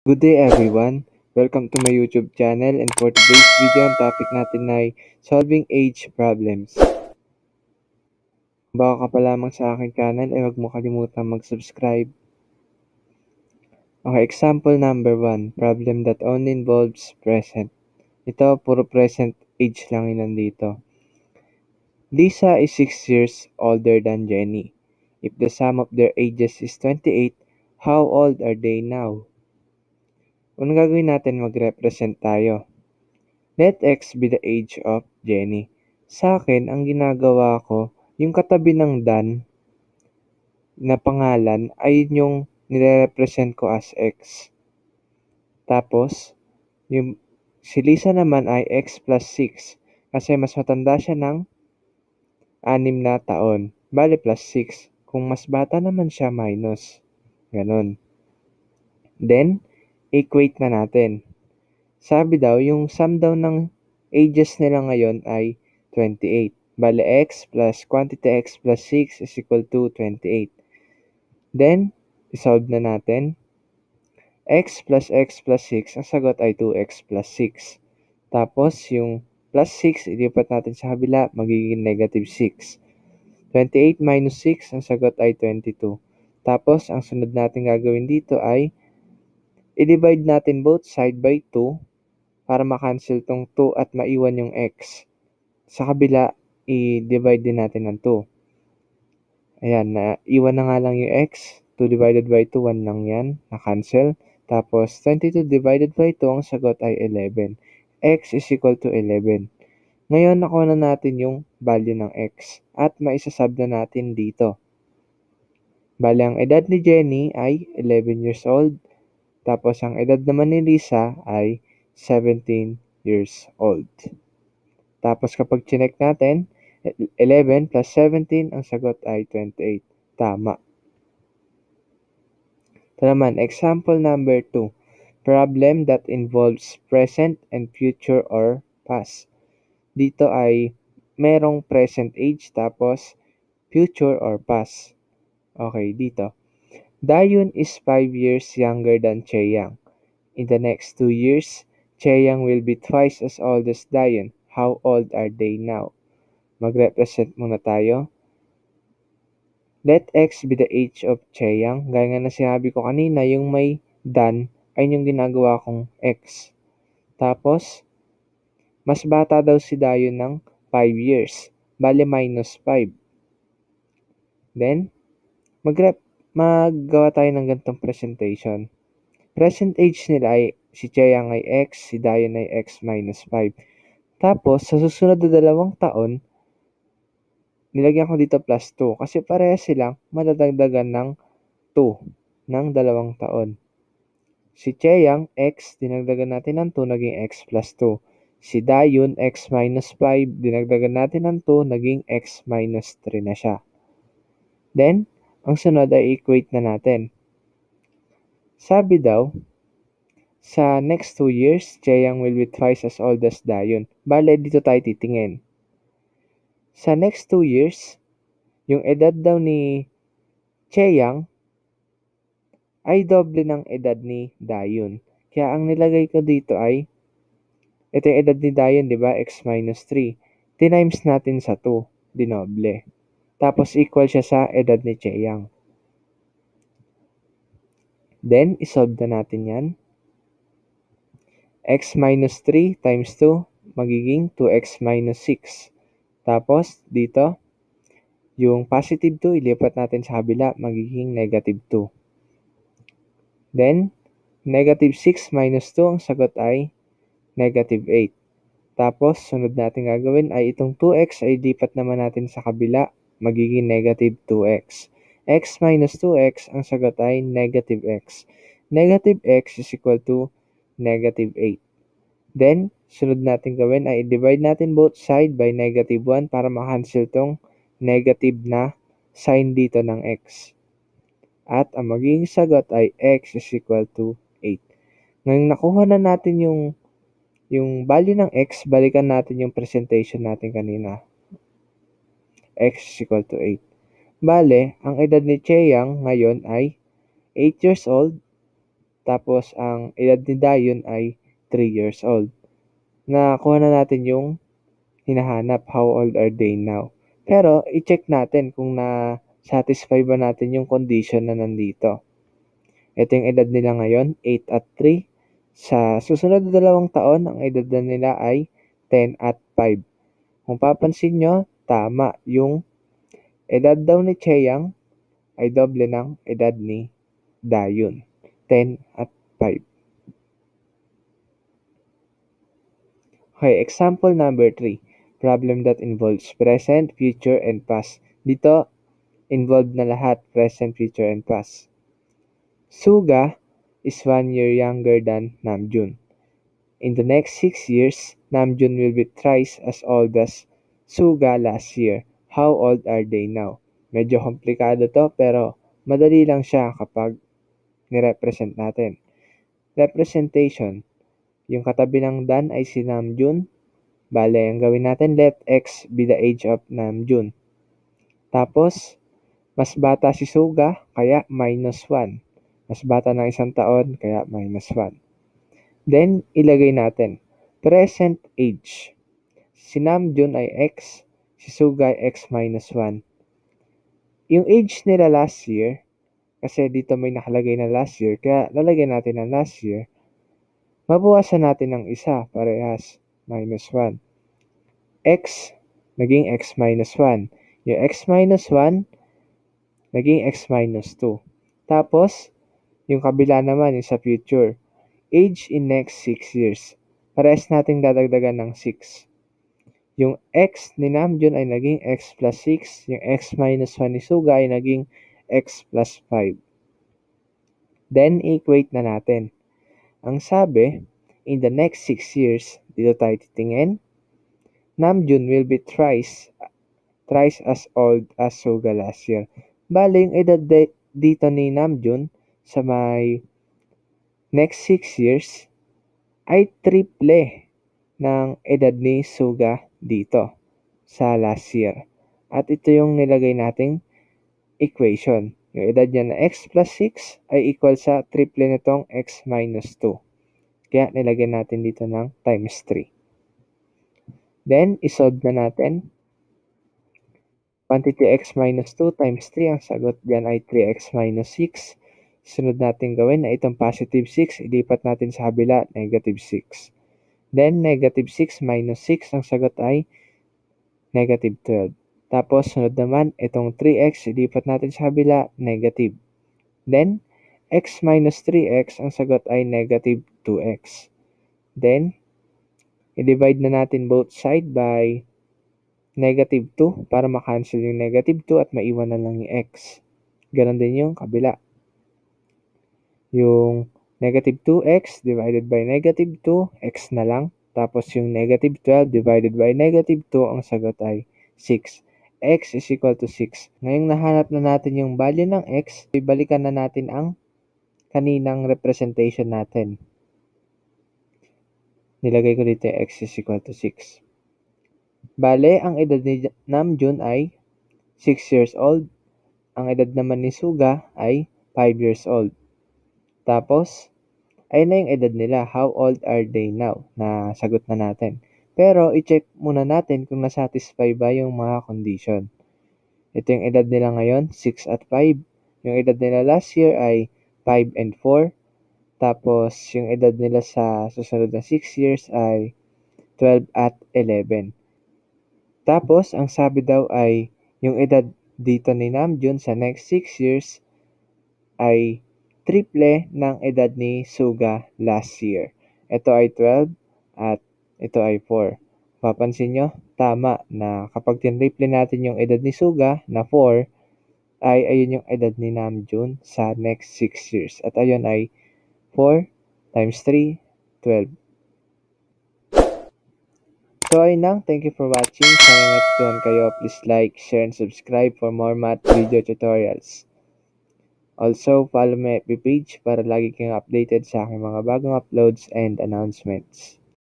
Good day everyone! Welcome to my YouTube channel, and for today's video, ang topic natin ay solving age problems. Kung bago ka pa lamang sa aking channel, ay huwag mo kalimutan mag-subscribe. Okay, example number 1, problem that only involves present. Ito, puro present age lang yun nandito. Lisa is 6 years older than Jenny. If the sum of their ages is 28, how old are they now? Unang gagawin natin, mag-represent tayo. Let X be the age of Jenny. Sa akin, ang ginagawa ko, yung katabi ng Dan na pangalan ay yung nire-represent ko as X. Tapos, yung si Lisa naman ay X plus 6 kasi mas matanda siya ng 6 na taon. Bale plus 6. Kung mas bata naman siya, minus. Ganon. Then, equate na natin. Sabi daw, yung sum daw ng ages nila ngayon ay 28. Bale, x plus quantity x plus 6 is equal to 28. Then, isolve na natin. X plus 6, ang sagot ay 2x plus 6. Tapos, yung plus 6, ilipat natin sa kabila, magiging negative 6. 28 minus 6, ang sagot ay 22. Tapos, ang sunod natin gagawin dito ay i-divide natin both side by 2 para ma-cancel tong 2 at maiwan yung x. Sa kabila, i-divide din natin ng 2. Ayan, iwan na nga lang yung x. 2 divided by 2, 1 lang yan. Na-cancel. Tapos, 22 divided by 2, ang sagot ay 11. X is equal to 11. Ngayon, nakuha na natin yung value ng x. At maisasub na natin dito. Bale, ang edad ni Jenny ay 11 years old. Tapos, ang edad naman ni Lisa ay 17 years old. Tapos kapag chinek natin, 11 plus 17, ang sagot ay 28. Tama. Ito naman, example number 2. Problem that involves present and future or past. Dito ay merong present age tapos future or past. Okay, dito. Dayun is 5 years younger than Cheyang. In the next 2 years, Cheyang will be twice as old as Dayun. How old are they now? Mag-represent muna tayo. Let X be the age of Cheyang. Gaya nga na sinabi ko kanina, yung may Dan ay yung ginagawa kong X. Tapos, mas bata daw si Dayon ng 5 years. Bale, minus 5. Then, maggawa tayo ng ganitong presentation. Present age nila ay si Cheyang ay X, si Dayon ay X minus 5. Tapos, sa susunod na 2 taon, nilagyan ko dito plus 2 kasi parehas silang madadagdagan ng 2 ng 2 taon. Si Cheyang, X, dinagdagan natin ng 2, naging X plus 2. Si Dayun, X minus 5, dinagdagan natin ng 2, naging X minus 3 na siya. Then, ang sunod ay equate na natin. Sabi daw, sa next 2 years, Cheyang will be twice as old as Dayun. Bale, dito tayo titingin. Sa next 2 years, yung edad daw ni Cheyang ay doble ng edad ni Dayun. Kaya ang nilagay ko dito ay, ito yung edad ni Dayun, di ba? X minus 3. Tinimes natin sa 2, dinoble. Tapos equal siya sa edad ni Cheyang. Then, isolve na natin yan. X minus 3 times 2, magiging 2x minus 6. Tapos, dito, yung positive 2, ilipat natin sa kabila, magiging negative 2. Then, negative 6 minus 2, ang sagot ay negative 8. Tapos, sunod natin gagawin ay itong 2x ay lipat naman natin sa kabila, magiging negative 2x. X minus 2x, ang sagot ay negative x. Negative x is equal to negative 8. Then, sunod natin gawin ay i-divide natin both side by negative 1 para makancel tong negative na sign dito ng x. At ang magiging sagot ay x is equal to 8. Ngayon nakuha na natin yung value ng x, balikan natin yung presentation natin kanina. X is equal to 8. Bale, ang edad ni Cheyang ngayon ay 8 years old. Tapos ang edad ni Dayon ay 3 years old. Nakuha na natin yung hinahanap, how old are they now. Pero i-check natin kung na-satisfy ba natin yung condition na nandito. Ito yung edad nila ngayon, 8 at 3. Sa susunod na 2 taon, ang edad na nila ay 10 at 5. Kung papansin nyo, tama yung edad daw ni Cheyang ay doble ng edad ni Dayon, 10 at 5. Okay, example number 3. Problem that involves present, future, and past. Dito, involved na lahat, present, future, and past. Suga is 1 year younger than Namjoon. In the next 6 years, Namjoon will be thrice as old as Suga last year. How old are they now? Medyo komplikado to pero madali lang siya kapag nirepresent natin. Representation. Yung katabi ng Dan ay si Namjoon. Bale, ang gawin natin, let X be the age of Namjoon. Tapos, mas bata si Suga, kaya minus 1. Mas bata ng 1 taon, kaya minus 1. Then, ilagay natin, present age. Si Namjoon ay X, si Suga ay X minus 1. Yung age nila last year, kasi dito may nakalagay na last year, kaya lalagyan natin ng last year, mabawasan natin ng isa, parehas, minus 1. X, naging X minus 1. Yung X minus 1, naging X minus 2. Tapos, yung kabila naman yung sa future. Age in next 6 years. Parehas nating dadagdagan ng 6. Yung X ni Namjoon ay naging X plus 6. Yung X minus 1 ni Suga ay naging X plus 5. Then, equate na natin. Ang sabi, in the next 6 years, dito tayo titingin, Namjoon will be thrice as old as Suga last year. Bale, yung edad dito ni Namjoon sa may next 6 years ay triple ng edad ni Suga dito sa last year. At ito yung nilagay nating equation. Yung edad niya na x plus 6 ay equal sa triple nitong x minus 2. Kaya nilagyan natin dito ng times 3. Then, isolve na natin. Quantity x minus 2 times 3, ang sagot dyan ay 3x minus 6. Sunod natin gawin na itong positive 6, ilipat natin sa kabila, negative 6. Then, negative 6 minus 6, ang sagot ay negative 12. Tapos, sunod naman, itong 3x, ilipat natin sa kabila, negative. Then, x minus 3x, ang sagot ay negative 2x. Then, i-divide na natin both side by negative 2 para makancel yung negative 2 at maiwan na lang yung x. Ganon din yung kabila. Yung negative 2x divided by negative 2, x na lang. Tapos yung negative 12 divided by negative 2, ang sagot ay 6. X is equal to 6. Ngayong nahanap na natin yung value ng x, ibalikan na natin ang kaninang representation natin. Nilagay ko dito yung x is equal to 6. Bale, ang edad ni Namjoon ay 6 years old. Ang edad naman ni Suga ay 5 years old. Tapos, ayun na yung edad nila. How old are they now? Nasagot na natin. Pero, i-check muna natin kung nasatisfy ba yung mga condition. Ito yung edad nila ngayon, 6 at 5. Yung edad nila last year ay 5 and 4. Tapos, yung edad nila sa susunod na 6 years ay 12 at 11. Tapos, ang sabi daw ay yung edad dito ni Namjoon sa next 6 years ay triple ng edad ni Suga last year. Ito ay 12 at ito ay 4. Papansin nyo, tama na kapag tinriple natin yung edad ni Suga na 4, ay ayun yung edad ni Namjoon sa next 6 years. At ayun ay 4 times 3, 12. So ayun lang, thank you for watching. Sana natutunan kayo. Please like, share, and subscribe for more math video tutorials. Also, follow my FB page para lagi kayong updated sa aking mga bagong uploads and announcements.